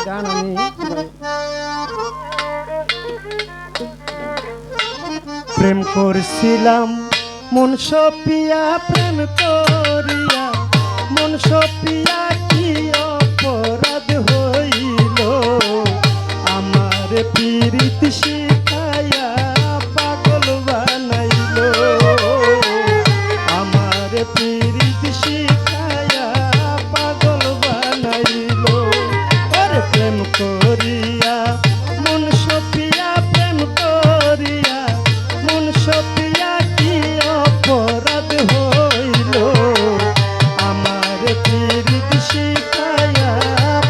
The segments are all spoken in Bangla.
গান আমি প্রেম করছিলাম মন সপিয়া প্রেম করিয়া মন সপিয়া কি অপরাধ হইল আমার পীড়িত শিখায়া পাগল বানাইল আমার পীড়িত শিখায়া পাগল বানাইল ওরে প্রেম করিয়া মন সপিয়া প্রেম করিয়া মন সপিয়া কি অপরাধ হইল আমার পীড়িত শিখায়া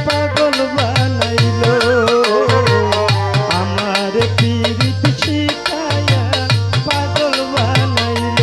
পাগল বানাইল আমার পীড়িত শিখায়া পাগল বানাইল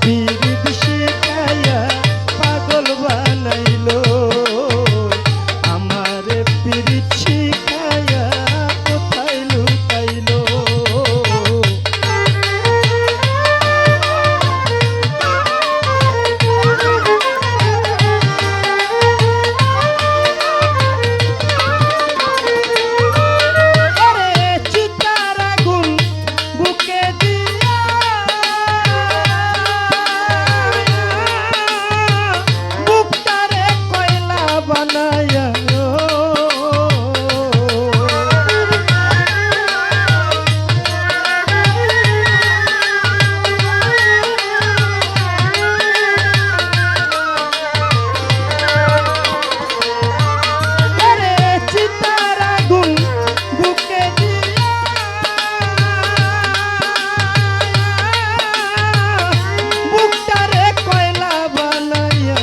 পীড়িত শিখায়া পাগল বানাইল আমার পীড়িত শিখায়া কোথায় লুকাইল চিতার আগুন বুকে দিয়া বানায়া চিতার আগুন বুকে দিয়া বুকটারে কয়লা বানায়া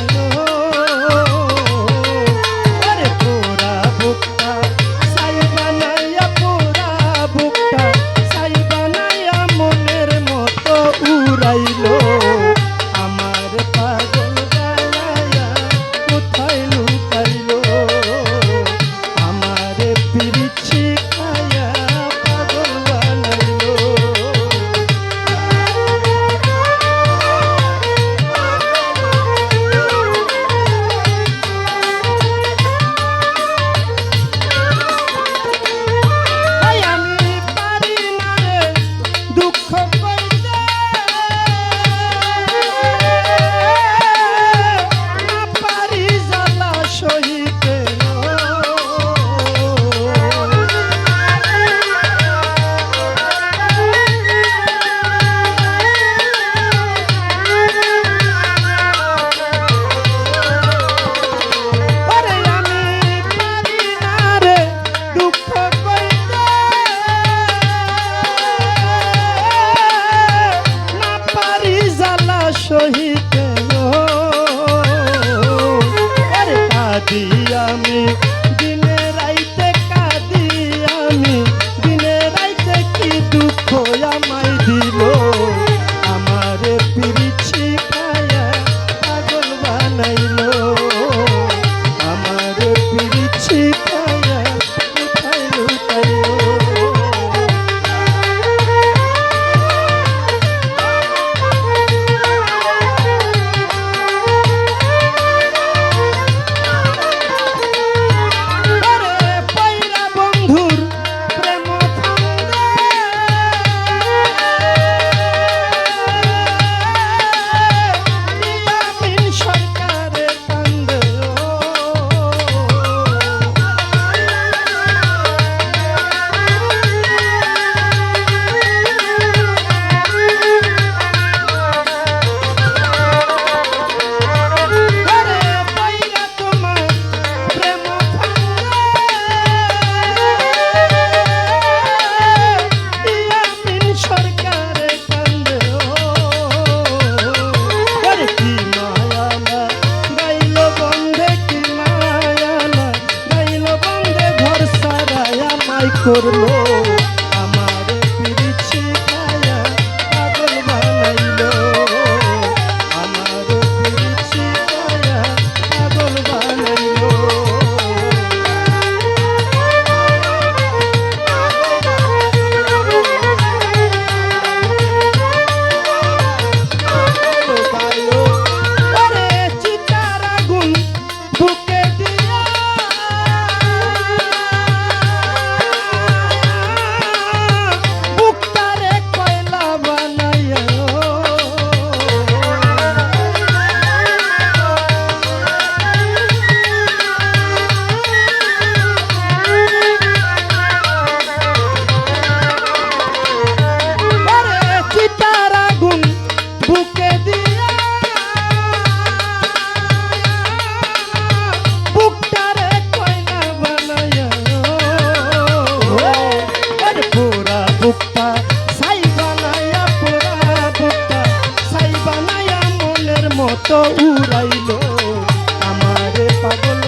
আমার পাগল বানায়া কোথায় লুকাইল আমার পীড়িত শিখায়া পাগল বানাইল আমি পারি না রে দুঃখ সহিতে কাঁদি আমি দিনে রাইতে কাঁদি আমি দিনে রাইতে কি দুঃখ আমায় দিল আমার পীড়িত শিখায়া পাগল বানাইল আমার পীড়িত শিখায়া কোথায় লুকাইল করলো আমার পিরিত শিখায়া পাগল বানাইলো আমার পিরিত শিখায়া পাগল বানাইলো ওরে চিতার আগুন বুকে দিয়া বুকটারে কয়লা বানাইয়া ওরে চিতার আগুন বুকে দিয়া বুকটারে কয়লা বানাইয়া আরে পুরা বুকটা ছাই বানাইয়া পুরা বুকটা ছাই বানাইয়া মনের মতো উড়াইলো আমারে পাগল